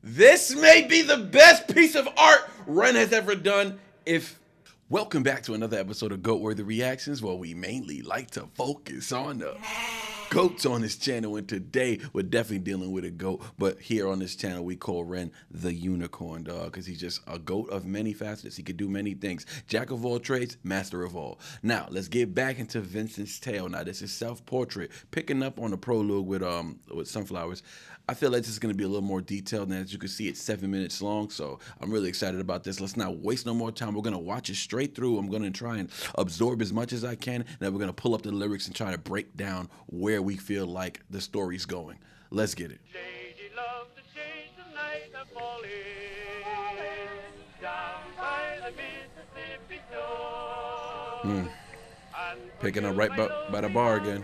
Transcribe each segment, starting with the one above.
This may be the best piece of art Ren has ever done. Welcome back to another episode of Goat-Worthy Reactions, where we mainly like to focus on the goats on this channel. And today, we're definitely dealing with a goat. But here on this channel, we call Ren the unicorn, dog, because he's just a goat of many facets. He could do many things. Jack of all trades, master of all. Now, let's get back into Vincent's tale. Now, this is self-portrait, picking up on the prologue with sunflowers. I feel like this is going to be a little more detailed, and as you can see, it's 7 minutes long, so I'm really excited about this. Let's not waste no more time. We're going to watch it straight through. I'm going to try and absorb as much as I can, and then we're going to pull up the lyrics and try to break down where we feel like the story's going. Let's get it. Lady loves to change the night of falling down by the Mississippi shore. Picking up right by the bar again.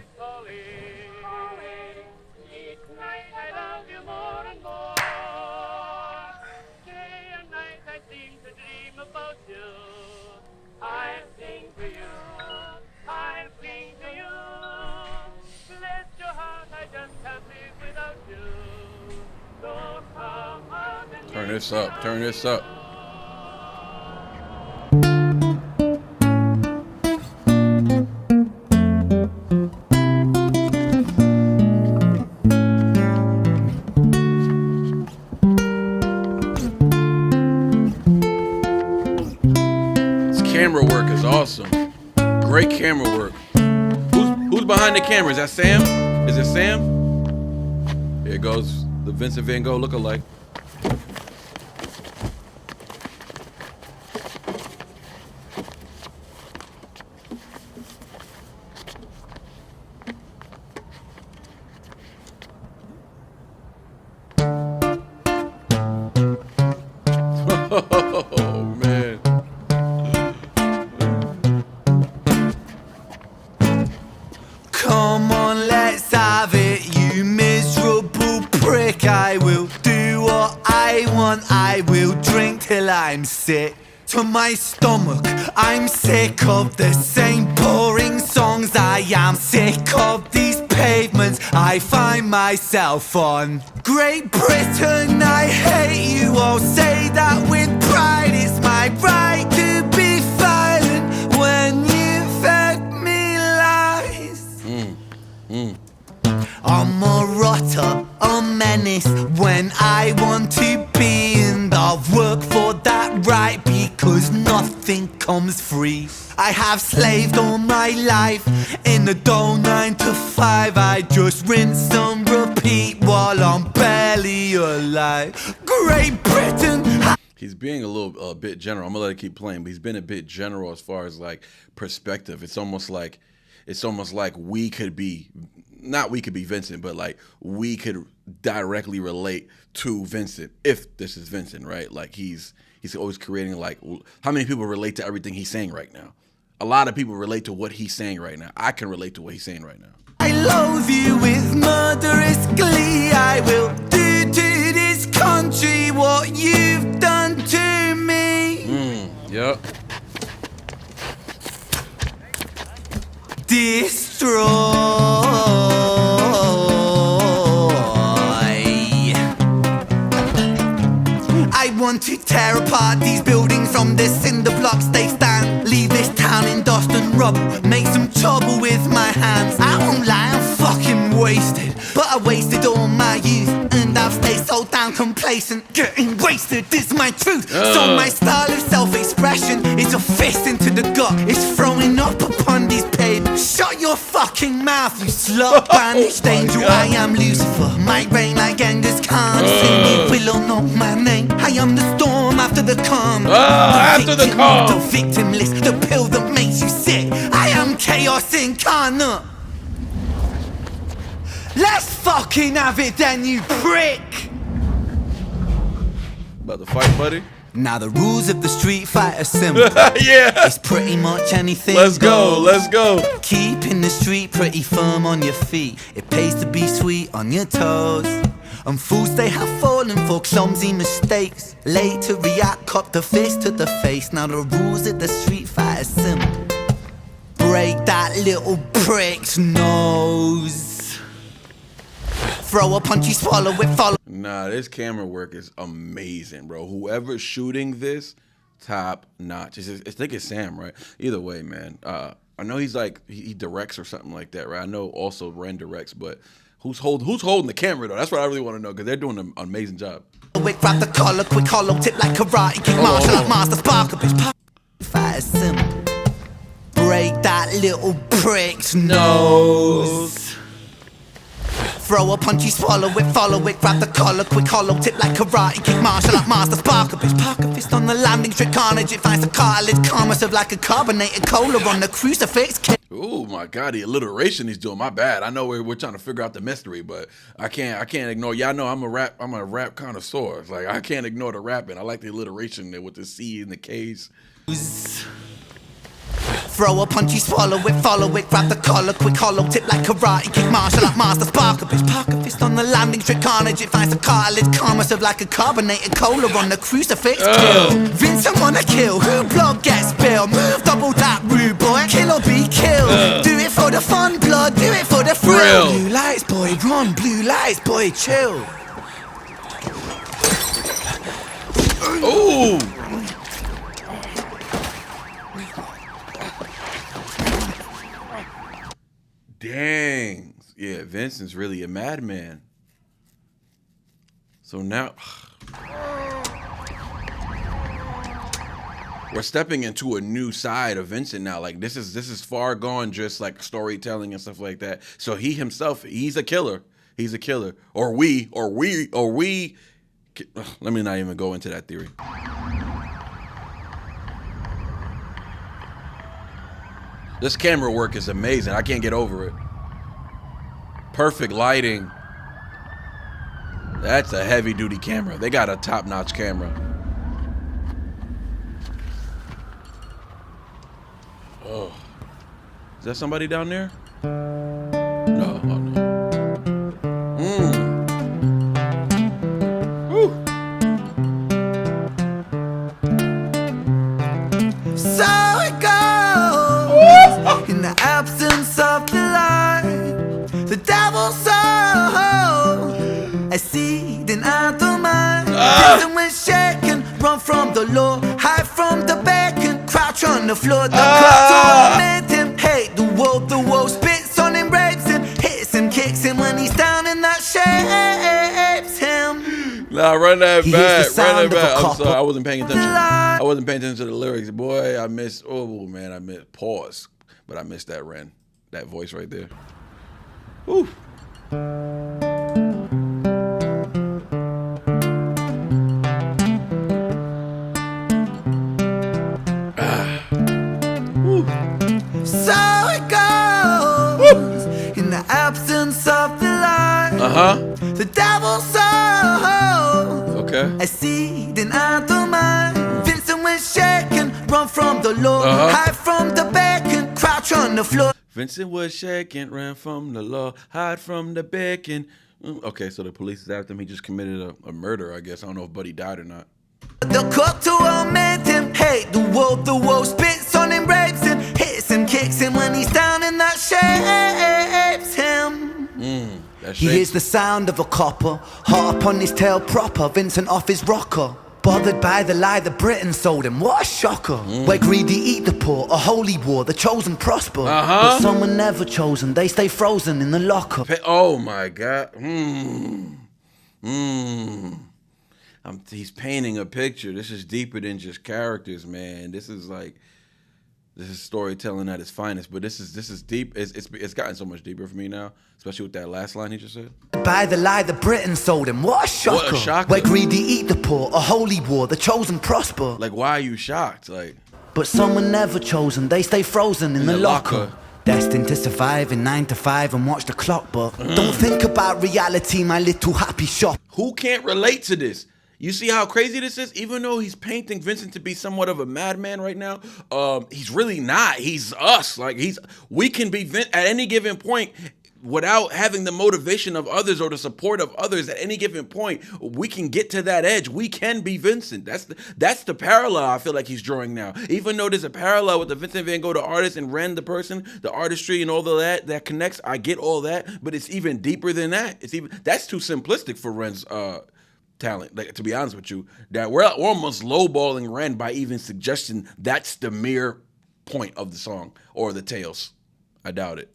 Turn this up, turn this up. This camera work is awesome. Great camera work. Who's behind the camera? Is that Sam? Is it Sam? Here goes the Vincent Van Gogh lookalike. Oh, man. Come on, let's have it, you miserable prick. I will do what I want, I will drink till I'm sick to my stomach. I'm sick of the same boring songs. I am sick of these pavements I find myself on. Great Britain, I hate you. I'll say that with pride. It's my right to be violent when you fed me lies. I'm a rotter, a menace when I want to be, and I'll work for that right because nothing comes free. I have slaved all my life in the dull 9 to 5. I just rinse and repeat while I'm barely alive. Great Britain. He's being a bit general. I'm gonna let it keep playing, but he's been a bit general as far as like perspective. It's almost like we could be, not we could be Vincent, but like we could directly relate to Vincent if this is Vincent, right? Like he's always creating, like, how many people relate to everything he's saying right now? A lot of people relate to what he's saying right now. I can relate to what he's saying right now. I love you with murderous glee. I will do to this country what you've done to me. Yep. Destroy. I want to tear apart these buildings from the cinder blocks they stand. Leave this town in dust and rubble. Make some trouble with my hands. I won't lie, I'm fucking wasted, but I wasted all my youth, and I've stayed so damn complacent. Getting wasted is my truth. So my style of self-expression is a fist into the gut. It's throwing up upon these pavements. Shut your fucking mouth, you slut banished angel. I am Lucifer. My reign like Enders can't sing. You will all know my name. I am the storm after the calm. After the calm. The victim list, the pill that makes you sick. I am chaos incarnate. Let's fucking have it then, you prick. About to fight, buddy? Now the rules of the street fight are simple. Yeah. It's pretty much anything Let's go, goes. let's go. Keeping the street pretty firm on your feet. It pays to be sweet on your toes. And fools they have fallen for clumsy mistakes. Late to react, cop the fist to the face. Now the rules of the street fight are simple. Break that little prick's nose. Throw a punch, you swallow it, follow. Nah, this camera work is amazing, bro. Whoever's shooting this, top notch. I think it's Sam, right? Either way, man. I know he's like he directs or something like that, right? I know also Ren directs, but who's holding the camera though? That's what I really want to know because they're doing an amazing job. Quick grab the collar, quick hollow tip like karate kick, martial art master, spark a bitch. Fight is simple. Break that little prick's nose. Throw a punch, you swallow it, follow it, grab the collar, quick hollow tip like karate kick, martial art master, spark a bitch. Park a fist on the landing strip, carnage, it finds the cartilage, karma serve like a carbonated cola on the crucifix. Oh my God, the alliteration he's doing. My bad. I know we're trying to figure out the mystery, but I can't ignore. Y'all know I'm a rap connoisseur. It's like I can't ignore the rapping. I like the alliteration there with the C and the K's. Throw a punch, you swallow it, follow it, grab the collar, quick hollow tip like karate kick, martial art master, spark a bitch. Park a fist on the landing strip, carnage, it finds the cartilage, karma serve like a carbonated cola on the crucifix. Kill. Vincent wanna kill, who blood gets spilled, move double that rude boy, kill or be killed. Do it for the fun, blood, do it for the thrill. Blue lights, boy, run, blue lights, boy, chill. Ooh. Dang. Yeah, Vincent's really a madman. So now we're stepping into a new side of Vincent now. Like this is far gone just like storytelling and stuff like that. So he himself, he's a killer. He's a killer. Or we let me not even go into that theory. This camera work is amazing. I can't get over it. Perfect lighting. That's a heavy duty camera. They got a top-notch camera. Oh. Is that somebody down there? No, oh no. So it goes. In the absence of the light, the devil's soul, a seed in other mind. Listen when shaken, run from the law, hide from the beacon, crouch on the floor. The clock torment him, hate the world spits on him, rapes him, hits him, kicks him when he's down, and that shapes him. Nah, run that back. Run that back. I'm sorry, I wasn't paying attention. I wasn't paying attention to the lyrics. Boy, I missed. Oh man, I missed. Pause. But I missed that Ren. That voice right there. Woo. So it goes. In the absence of the light, the devil's soul, okay, a seed in other mind. Vincent when shaken, run from the law, hide from the beacon, crouch on the floor. Vincent was shaking, ran from the law, hide from the beacon. Okay, so the police is after him. He just committed a murder, I guess. I don't know if Buddy died or not. The court to torment him, hate the world spits on him, rapes him, hits him, kicks him when he's down, and that shapes him. He hears the sound of a copper, hot upon his tail proper, Vincent off his rocker. Bothered by the lie that Britain sold him, what a shocker. Where greedy eat the poor, a holy war, the chosen prosper. But some are never chosen, they stay frozen in the locker. Oh my God. He's painting a picture. This is deeper than just characters, man. This is storytelling at its finest. But this is deep. It's gotten so much deeper for me now, especially with that last line he just said. By the lie that Britain sold him, what a shocker. What a shocker. Where greedy eat the poor, a holy war, the chosen prosper. Like, why are you shocked? Like, but some are never chosen, they stay frozen in the locker. Destined to survive in 9 to 5 and watch the clock, but don't think about reality, my little happy shop. Who can't relate to this? You see how crazy this is? Even though he's painting Vincent to be somewhat of a madman right now, he's really not. He's us. Like we can be at any given point. without having the motivation of others or the support of others at any given point, we can get to that edge. We can be Vincent. That's the parallel I feel like he's drawing now. Even though there's a parallel with the Vincent van Gogh, the artist, and Ren, the person, the artistry and all of that connects. I get all that, but it's even deeper than that. That's too simplistic for Ren's talent. Like, to be honest with you, that we're almost lowballing Ren by even suggesting that's the mere point of the song or the tales. I doubt it.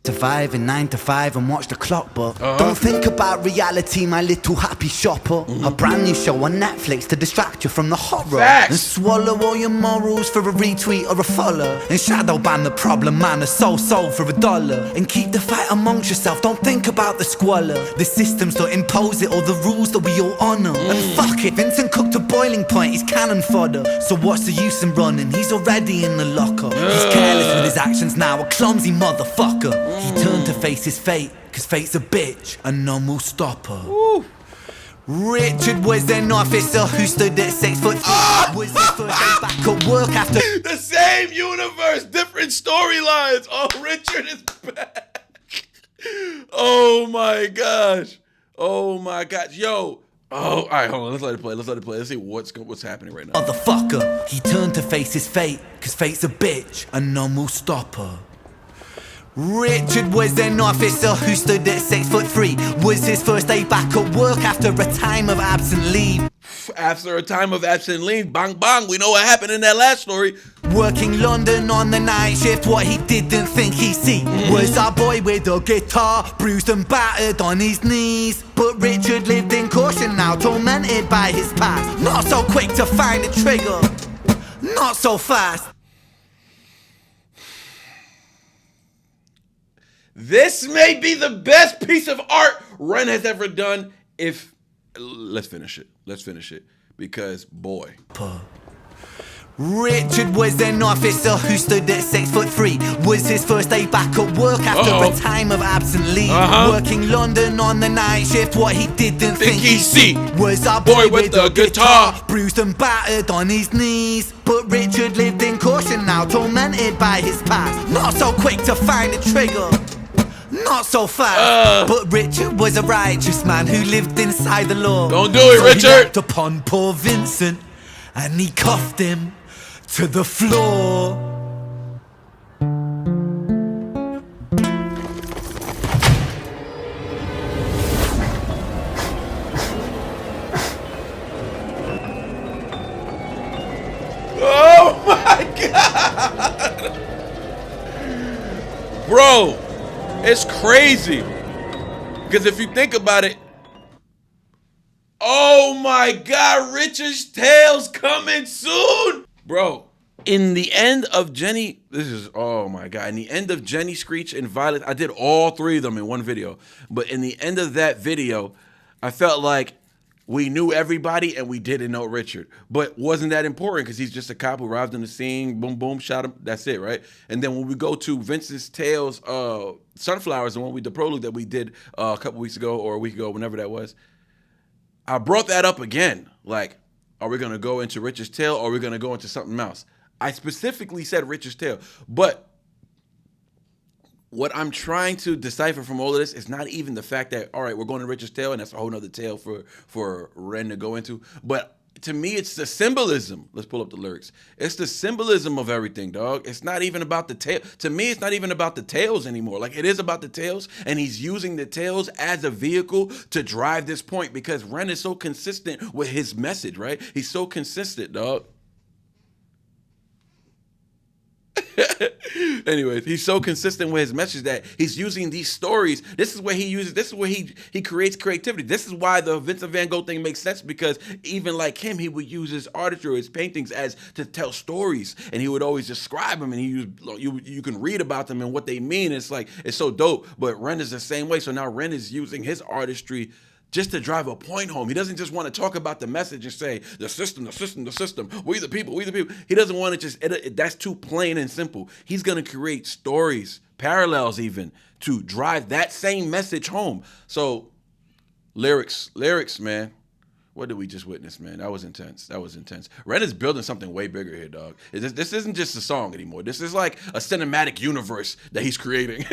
To 5 and 9 to 5 and watch the clock, but don't think about reality, my little happy shopper. A brand new show on Netflix to distract you from the horror. Facts. And swallow all your morals for a retweet or a follow. And shadow ban the problem man, a soul for $1. And keep the fight amongst yourself, don't think about the squalor. The systems don't impose it or the rules that we all honor. And fuck it, Vincent cooked to boiling point, he's cannon fodder. So what's the use in running, he's already in the locker. He's careless with his actions now, a clumsy motherfucker. He turned to face his fate, cause fate's a bitch, and none will stop her. Woo. Richard was an officer who stood at 6 foot 3. Was his first day back at work after the same universe, different storylines. Oh, Richard is back. Oh my gosh. Oh my gosh. Yo. Oh, all right, hold on. Let's let it play. Let's see what's happening right now. Motherfucker, he turned to face his fate, cause fate's a bitch, and none will stop her. Richard was an officer who stood at 6 foot 3. Was his first day back at work after a time of absent leave. After a time of absent leave, bang bang, we know what happened in that last story. Working London on the night shift, what he didn't think he'd see was a boy with a guitar, bruised and battered on his knees. But Richard lived in caution now, tormented by his past. Not so quick to find the trigger, not so fast. This may be the best piece of art Ren has ever done. Let's finish it. Because, boy. Richard was an officer who stood at 6 foot 3. Was his first day back at work after a time of absent leave. Working London on the night shift, what he didn't think he'd see was a boy with a guitar, bruised and battered on his knees. But Richard lived in caution now, tormented by his past. Not so quick to find the trigger, not so fast. But Richard was a righteous man who lived inside the law. Don't do it, so Richard. He leapt upon poor Vincent and he cuffed him to the floor. Oh my God! Bro, it's crazy. Because if you think about it, oh my God, Richard's Tales coming soon. Bro, in the end of Jenny, oh my God, in the end of Jenny, Screech, and Violet, I did all three of them in one video. But in the end of that video, I felt like we knew everybody and we didn't know Richard. But wasn't that important because he's just a cop who arrived on the scene, boom, boom, shot him, that's it, right? And then when we go to Vincent's Tales, Sunflowers, the prologue that we did a couple weeks ago or a week ago, whenever that was, I brought that up again. Like, are we going to go into Richard's Tale or are we going to go into something else? I specifically said Richard's Tale. But what I'm trying to decipher from all of this is not even the fact that, all right, we're going to Richard's Tale and that's a whole nother tale for Ren to go into. But to me, it's the symbolism. Let's pull up the lyrics. It's the symbolism of everything, dog. It's not even about the tale. To me, it's not even about the tales anymore. Like, it is about the tales, and he's using the tales as a vehicle to drive this point because Ren is so consistent with his message, right? He's so consistent, dog. Anyways, he's so consistent with his message that he's using these stories. This is where he creates creativity. This is why the Vincent van Gogh thing makes sense, because even like him, he would use his artistry or his paintings as to tell stories, and he would always describe them, and you can read about them and what they mean. It's like, it's so dope. But Ren is the same way. So now Ren is using his artistry just to drive a point home. He doesn't just want to talk about the message and say, the system, we the people. He doesn't want to that's too plain and simple. He's going to create stories, parallels even, to drive that same message home. So, lyrics, man. What did we just witness, man? That was intense. That was intense. Ren is building something way bigger here, dog. This isn't just a song anymore. This is like a cinematic universe that he's creating.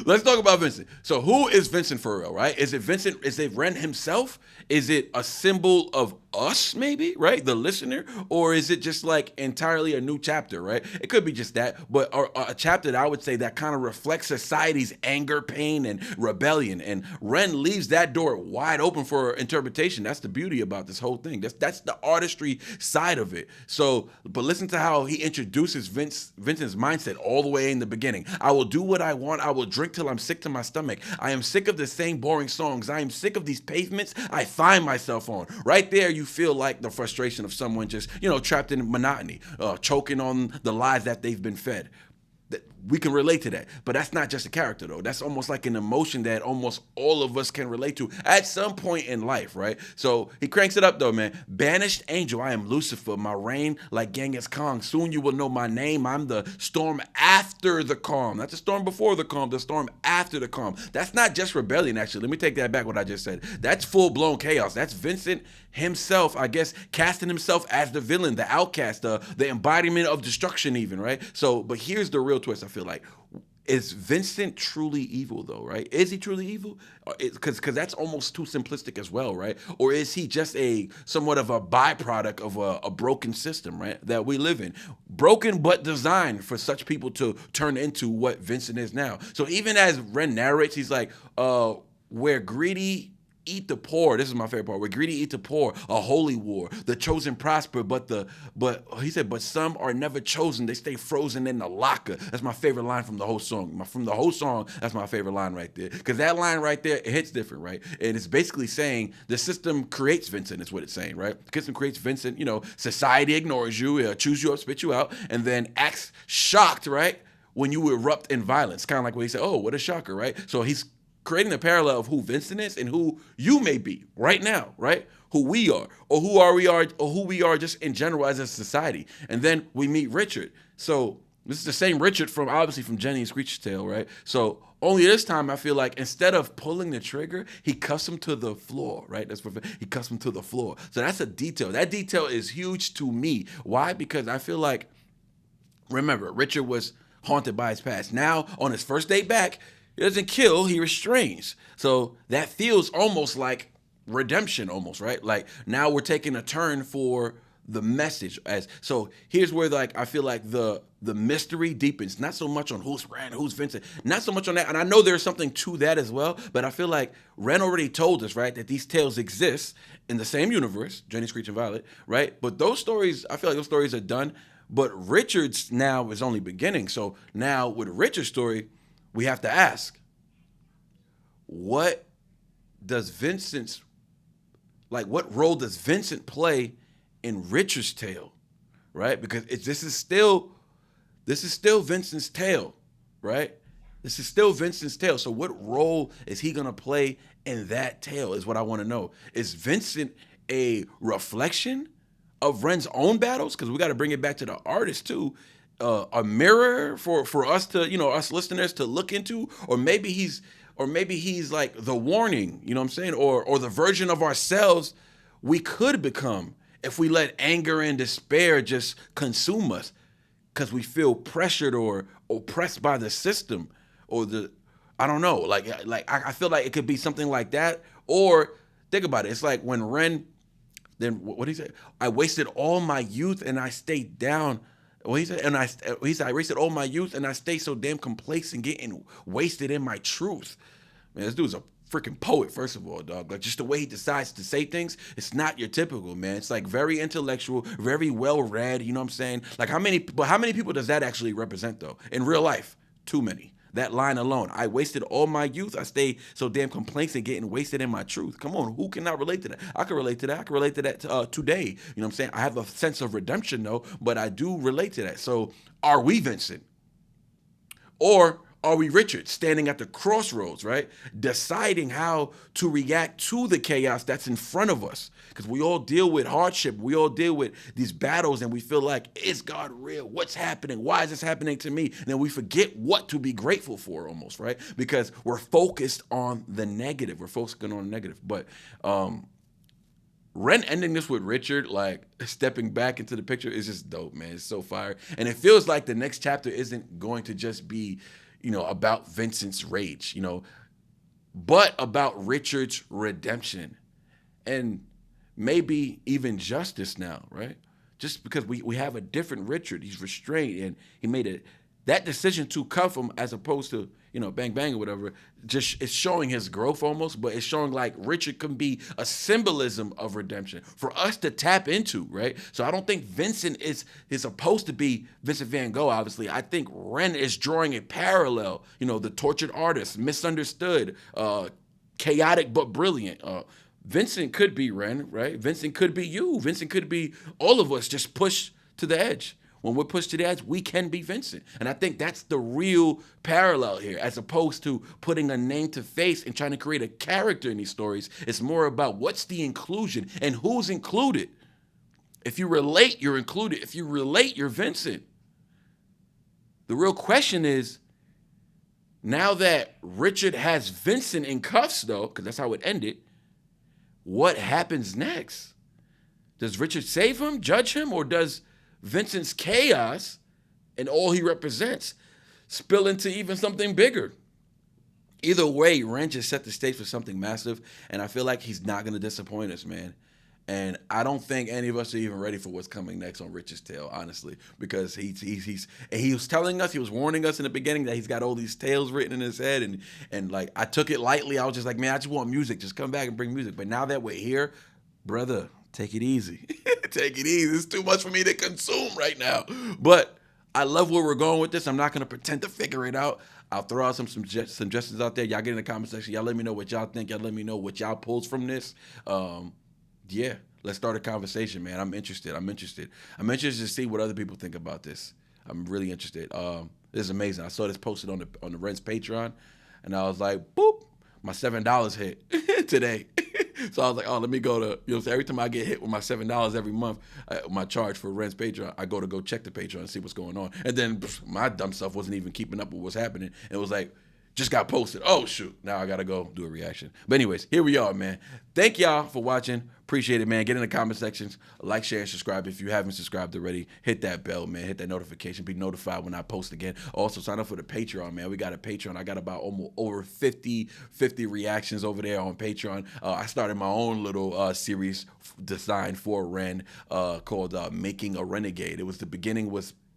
Let's talk about Vincent. So who is Vincent for real, right? Is it Vincent? Is it Ren himself? Is it a symbol of us, maybe, right? The listener? Or is it just like entirely a new chapter, right? It could be just that, but a chapter that I would say that kind of reflects society's anger, pain, and rebellion. And Ren leaves that door wide open for interpretation. That's the beauty about this whole thing. That's the artistry side of it. So, but listen to how he introduces Vincent's mindset all the way in the beginning. I will do what I want. I will drink till I'm sick to my stomach. I am sick of the same boring songs. I am sick of these pavements I find myself on. Right there, you feel like the frustration of someone just, trapped in monotony, choking on the lies that they've been fed. We can relate to that, but that's not just a character though. That's almost like an emotion that almost all of us can relate to at some point in life, right? So he cranks it up though, man. Banished angel, I am Lucifer, my reign like Genghis Khan. Soon you will know my name. I'm the storm after the calm. Not the storm before the calm, the storm after the calm. That's not just rebellion, actually. Let me take that back, what I just said. That's full-blown chaos. That's Vincent himself, I guess, casting himself as the villain, the outcast, the embodiment of destruction even, right? So, but here's the real twist, I feel like. Is Vincent truly evil though, right? Is he truly evil? Because that's almost too simplistic as well, right? Or is he just somewhat of a byproduct of a broken system, right, that we live in? Broken but designed for such people to turn into what Vincent is now. So even as Ren narrates, he's like, where greedy eat the poor. This is my favorite part. Where greedy eat the poor, a holy war. The chosen prosper, but he said, but some are never chosen. They stay frozen in the locker. That's my favorite line from the whole song. From the whole song, that's my favorite line right there. Because that line right there, it hits different, right? And it's basically saying the system creates Vincent, is what it's saying, right? The system creates Vincent, society ignores you, chews you up, spit you out, and then acts shocked, right, when you erupt in violence. Kind of like when he said, oh, what a shocker, right? So he's creating the parallel of who Vincent is and who you may be right now, right? Who we are, or who we are just in general as a society. And then we meet Richard. So this is the same Richard from Jenny and Screech's Tale, right? So only this time I feel like instead of pulling the trigger, he cuffs him to the floor, right? He cuffs him to the floor. So that's a detail. That detail is huge to me. Why? Because I feel like, remember, Richard was haunted by his past. Now, on his first day back, he doesn't kill, he restrains. So that feels almost like redemption almost, right? Like now we're taking a turn for the message. So here's where I feel like the mystery deepens. Not so much on who's Ren, who's Vincent, not so much on that. And I know there's something to that as well, but I feel like Ren already told us, right, that these tales exist in the same universe, Jenny, Screech, and Violet, right? But those stories, I feel like those stories are done. But Richard's now is only beginning. So now with Richard's story, we have to ask, what role does Vincent play in Richard's tale, right? Because this is still Vincent's tale, right? This is still Vincent's tale. So what role is he gonna play in that tale is what I want to know. Is Vincent a reflection of Ren's own battles? Because we got to bring it back to the artist too. A mirror for us to, us listeners to look into, or maybe he's like the warning, you know what I'm saying, or the version of ourselves we could become if we let anger and despair just consume us because we feel pressured or oppressed by the system or I don't know, like I feel like it could be something like that. Or think about it, it's like when Ren, then what did he say? I wasted all my youth and I stayed down. Well, he said, I wasted all my youth and I stay so damn complacent, getting wasted in my truth. Man, this dude's a freaking poet, first of all, dog. Like, just the way he decides to say things, it's not your typical, man. It's like very intellectual, very well read, you know what I'm saying? Like, how many people does that actually represent, though? In real life, too many. That line alone, I wasted all my youth. I stay so damn complacent, getting wasted in my truth. Come on, who cannot relate to that? I can relate to that. I can relate to that today. You know what I'm saying? I have a sense of redemption, though, but I do relate to that. So are we Vincent? Or are we Richard, standing at the crossroads, right? Deciding how to react to the chaos that's in front of us. Because we all deal with hardship. We all deal with these battles and we feel like, is God real? What's happening? Why is this happening to me? And then we forget what to be grateful for almost, right? Because we're focused on the negative. We're focusing on the negative. But Ren ending this with Richard, like stepping back into the picture, is just dope, man. It's so fire. And it feels like the next chapter isn't going to just be, about Vincent's rage, but about Richard's redemption and maybe even justice now, right? Just because we have a different Richard. He's restrained and he made that decision to cuff him as opposed to, bang bang or whatever. Just it's showing his growth almost, but it's showing like Richard can be a symbolism of redemption for us to tap into, right? So I don't think Vincent is supposed to be Vincent Van Gogh, obviously. I think Ren is drawing a parallel, the tortured artist, misunderstood, chaotic but brilliant. Vincent could be Ren, right? Vincent could be you. Vincent could be all of us just pushed to the edge. When we're pushed to the edge, we can be Vincent. And I think that's the real parallel here, as opposed to putting a name to face and trying to create a character in these stories. It's more about what's the inclusion and who's included. If you relate, you're included. If you relate, you're Vincent. The real question is, now that Richard has Vincent in cuffs, though, because that's how it ended, what happens next? Does Richard save him, judge him, or does Vincent's chaos and all he represents spill into even something bigger? Either way, Ren just set the stage for something massive, and I feel like he's not going to disappoint us, man. And I don't think any of us are even ready for what's coming next on Richard's tale, honestly, because he was telling us, he was warning us in the beginning that he's got all these tales written in his head, and like I took it lightly. I was just like, man, I just want music. Just come back and bring music. But now that we're here, brother, take it easy. Take it easy. It's too much for me to consume right now. But I love where we're going with this. I'm not going to pretend to figure it out. I'll throw out some suggestions out there. Y'all get in the comment section. Y'all let me know what y'all think. Y'all let me know what y'all pulls from this. Yeah, let's start a conversation, man. I'm interested. I'm interested to see what other people think about this. I'm really interested. This is amazing. I saw this posted on the Ren's Patreon, and I was like, boop, my $7 hit today. So I was like, oh, let me go to, so every time I get hit with my $7 every month, my charge for Ren's Patreon, I go check the Patreon and see what's going on. And then my dumb stuff wasn't even keeping up with what's happening. It was like, just got posted. Oh, shoot. Now I got to go do a reaction. But anyways, here we are, man. Thank y'all for watching. Appreciate it, man. Get in the comment sections. Like, share, and subscribe. If you haven't subscribed already, hit that bell, man. Hit that notification. Be notified when I post again. Also, sign up for the Patreon, man. We got a Patreon. I got about almost over 50 reactions over there on Patreon. I started my own little series designed for Ren called Making a Renegade. It was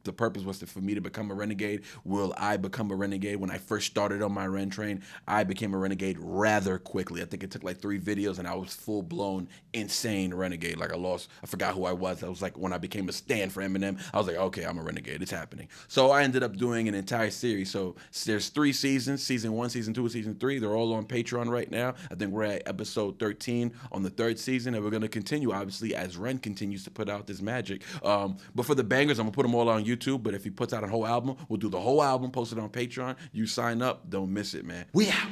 the purpose was for me to become a renegade. Will I become a renegade? When I first started on my Ren train, I became a renegade rather quickly. I think it took like 3 videos and I was full-blown insane renegade. Like I forgot who I was. I was like, when I became a stan for Eminem, I was like, okay, I'm a renegade. It's happening. So I ended up doing an entire series. So there's 3 seasons, season 1, season 2, season 3. They're all on Patreon right now. I think we're at episode 13 on the 3rd season, and we're going to continue, obviously, as Ren continues to put out this magic. But for the bangers, I'm going to put them all on YouTube, but if he puts out a whole album, we'll do the whole album, post it on Patreon. You sign up, don't miss it, man. We out.